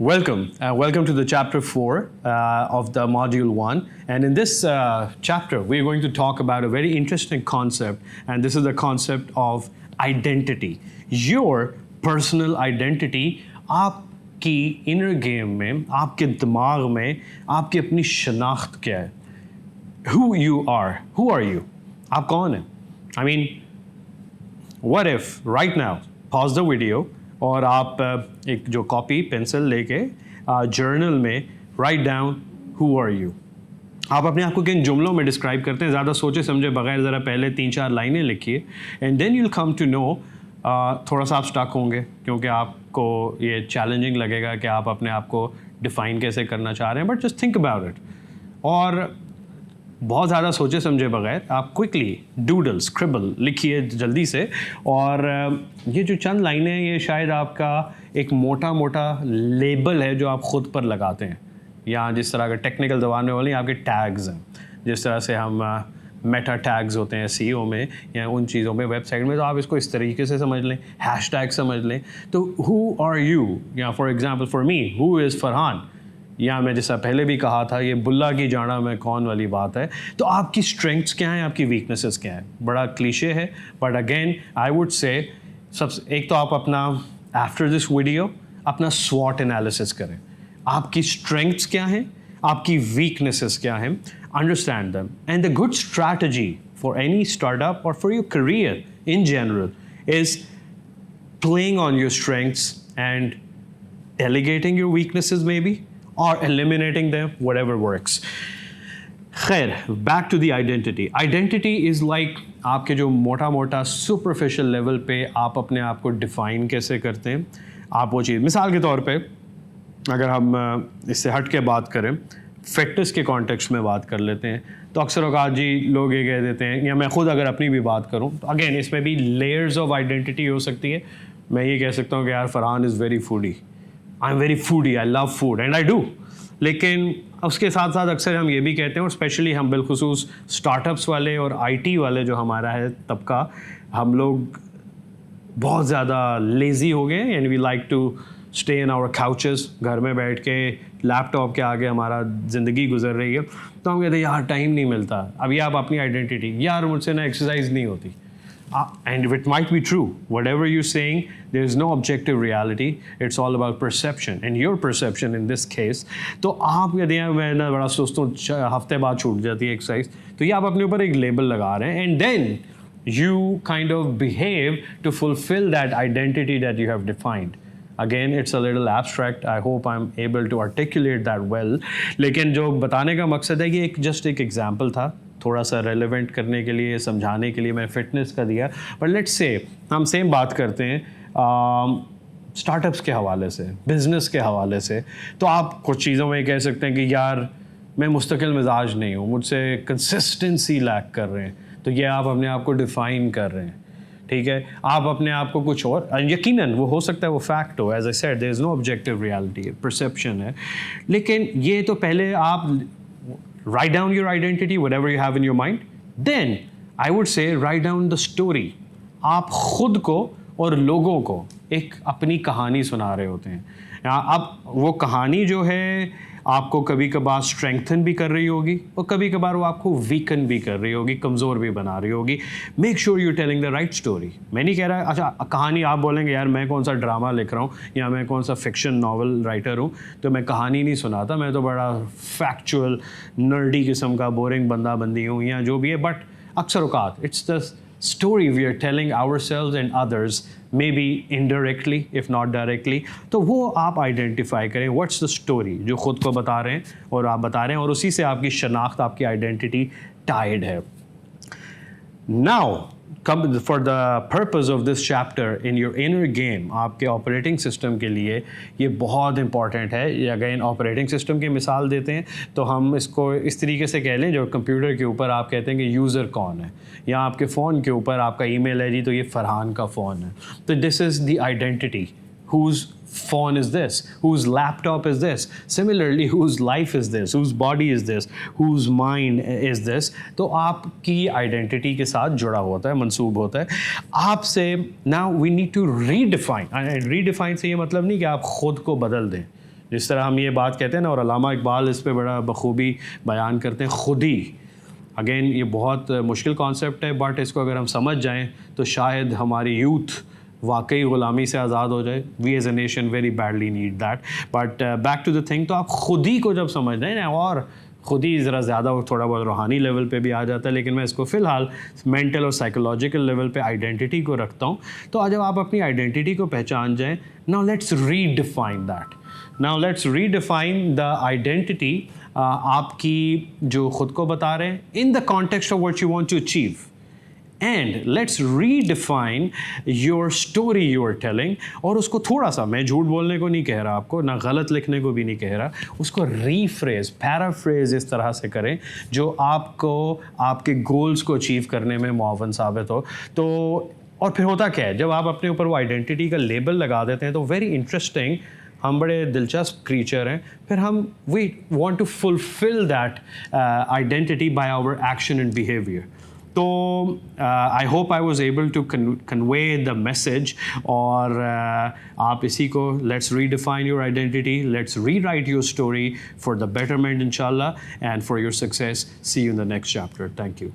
Welcome to the chapter 4 of the module 1. And in this chapter, we're going to talk about a very interesting concept, and this is the concept of identity. Your personal identity, आपकी inner game में, आपके दिमाग में, आपकी अपनी शनाख्त क्या है? Who you are you? आप कौन हैं? I mean, what if right now, pause the video, और आप एक जो कॉपी पेंसिल लेके जर्नल में write down who are you. आप अपने आप को किन जुमलों में डिस्क्राइब करते हैं? ज़्यादा सोचे समझे बगैर ज़रा पहले 3-4 लाइनें लिखिए and then you'll come to know. थोड़ा सा आप स्टक होंगे क्योंकि आपको ये चैलेंजिंग लगेगा कि आप अपने आप को डिफ़ाइन कैसे करना चाह रहे हैं, but just think about it. और बहुत ज़्यादा सोचे समझे बगैर आप क्विकली डूडल स्क्रिबल लिखिए जल्दी से. और ये जो चंद लाइनें हैं ये शायद आपका एक मोटा मोटा लेबल है जो आप ख़ुद पर लगाते हैं, या जिस तरह का टेक्निकल ज़बान में बोलें आपके टैग्स हैं. जिस तरह से हम मेटा टैग्स होते हैं सीईओ में या उन चीज़ों में वेबसाइट में, तो आप इसको इस तरीके से समझ लें, हैशटैग समझ लें. तो हु आर यू, या for example for me who is Farhan, या मैं जैसा पहले भी कहा था ये बुल्ला की जाना में कौन वाली बात है. तो आपकी स्ट्रेंथ्स क्या हैं, आपकी वीकनेसेस क्या हैं? बड़ा क्लीशे है, but again I would say सबसे एक तो आप अपना आफ्टर दिस वीडियो अपना स्वॉट एनालिसिस करें. आपकी स्ट्रेंथ्स क्या हैं, आपकी वीकनेसेस क्या हैं, understand them. And the good strategy for any startup और for your career in general is playing on your strengths and delegating your weaknesses maybe, or eliminating them, whatever works. खैर, back to the identity. Identity is like आपके जो मोटा मोटा superficial level पे आप अपने आप को define कैसे करते हैं. आप वो चीज़, मिसाल के तौर पे अगर हम इससे हट के बात करें, फिटनेस के कॉन्टेक्स्ट में बात कर लेते हैं, तो अक्सर औकात जी लोग ये कह देते हैं, या मैं खुद अगर अपनी भी बात करूं तो अगेन इसमें भी लेयर्स ऑफ आइडेंटिटी हो सकती है. मैं ये कह सकता हूँ कि यार Farhan is very foodie, I am very foodie, I love food and I do. लेकिन उसके साथ साथ अक्सर हम ये भी कहते हैं, और स्पेशली हम बिलखुसूस स्टार्टअप्स वाले और आईटी वाले जो हमारा है तबका, हम लोग बहुत ज़्यादा लेज़ी हो गए and we like to stay in our couches. घर में बैठ के लैपटॉप के आगे हमारा ज़िंदगी गुजर रही है, तो हम कहते हैं यार टाइम नहीं मिलता. अभी आप अपनी आइडेंटिटी, यार मुझसे ना एक्सरसाइज नहीं होती. And it might be true. Whatever you're saying, there is no objective reality. It's all about perception. And your perception in this case, तो आप यदि मैं ना बड़ा सोचता हूँ हफ्ते बाद छूट जाती है एक्सरसाइज, तो ये आप अपने ऊपर एक लेबल लगा रहे हैं. And then you kind of behave to fulfill that identity that you have defined. Again, it's a little abstract. I hope I'm able to articulate that well. लेकिन जो बताने का मकसद है कि just एक example था, थोड़ा सा रेलेवेंट करने के लिए, समझाने के लिए मैं फिटनेस का दिया. पर लेट्स से हम सेम बात करते हैं स्टार्टअप्स के हवाले से, बिज़नेस के हवाले से. तो आप कुछ चीज़ों में कह सकते हैं कि यार मैं मुस्तकिल मिजाज नहीं हूँ, मुझसे कंसिस्टेंसी लैक कर रहे हैं. तो ये आप अपने आप को डिफ़ाइन कर रहे हैं, ठीक है. आप अपने आप को कुछ और, यकीनन वो हो सकता है वो फैक्ट हो, as I said there is no objective reality, perception है. लेकिन ये तो पहले आप write down your identity, whatever you have in your mind. Then I would say write down the story. आप खुद को और लोगों को एक अपनी कहानी सुना रहे होते हैं. अब वो कहानी जो है आपको कभी कभार स्ट्रेंथन भी कर रही होगी और कभी कभार वो आपको वीकन भी कर रही होगी, कमज़ोर भी बना रही होगी. Make sure you telling the right story. मैं नहीं कह रहा अच्छा कहानी आप बोलेंगे यार मैं कौन सा ड्रामा लिख रहा हूँ या मैं कौन सा फिक्शन नावल राइटर हूँ तो मैं कहानी नहीं सुनाता, मैं तो बड़ा फैक्चुअल नर्डी किस्म का बोरिंग बंदा बंदी हूँ या जो भी है. बट अक्सर औकात it's the story we are telling ourselves and others, maybe indirectly if not directly. तो वो आप आइडेंटिफाई करें, what's the story जो खुद को बता रहे हैं और आप बता रहे हैं, और उसी से आपकी शनाख्त, आपकी आइडेंटिटी टाइड है. Now for the purpose of this chapter in your inner game, आपके ऑपरेटिंग सिस्टम के लिए ये बहुत इंपॉर्टेंट है. अगेन ऑपरेटिंग सिस्टम की मिसाल देते हैं तो हम इसको इस तरीके से कह लें, जो कंप्यूटर के ऊपर आप कहते हैं कि यूज़र कौन है, या आपके फ़ोन के ऊपर आपका ईमेल है जी तो ये फरहान का फ़ोन है. तो this is the identity. Whose phone is this? Whose laptop is this? Similarly, whose life is this? Whose body is this? Whose mind is this? तो आपकी आइडेंटिटी के साथ जुड़ा होता है, मंसूब होता है आपसे. Now we need to redefine. Redefine से ये मतलब नहीं कि आप खुद को बदल दें, जिस तरह हम ये बात कहते हैं ना, और अल्लामा इकबाल इस पे बड़ा बखूबी बयान करते हैं, खुदी। अगेन ये बहुत मुश्किल कॉन्सेप्ट है, बट इसको अगर हम समझ जाएं तो शायद हमारी यूथ वाकई ग़ुलामी से आज़ाद हो जाए। We as a nation very badly need that. But back to the thing, तो आप खुदी को जब समझ रहे हैं ना, और खुद ही ज़रा ज़्यादा थोड़ा बहुत रूहानी लेवल पे भी आ जाता है, लेकिन मैं इसको फ़िलहाल मेंटल और साइकोलॉजिकल लेवल पे आइडेंटिटी को रखता हूँ। तो जब आप अपनी आइडेंटिटी को पहचान जाएं, now let's redefine that. Now let's redefine the identity, आपकी जो ख़ुद को बता रहे हैं in the context of what you want to achieve, and let's redefine your story you are telling. और उसको थोड़ा सा, मैं झूठ बोलने को नहीं कह रहा आपको, ना गलत लिखने को भी नहीं कह रहा, उसको रीफ्रेज, पैराफ्रेज इस तरह से करें जो आपको आपके गोल्स को अचीव करने में मुआवन साबित हो। तो और फिर होता क्या है, जब आप अपने ऊपर वो आइडेंटिटी का लेबल लगा देते हैं तो वेरी इंटरेस्टिंग, हम बड़े दिलचस्प क्रीचर हैं, फिर हम we want to fulfil that identity by our action and behaviour. तो I hope I was able to convey the message. और आप इसी को, let's redefine your identity, let's rewrite your story for the betterment इंशाल्लाह and for your success. See you in the next chapter. Thank you.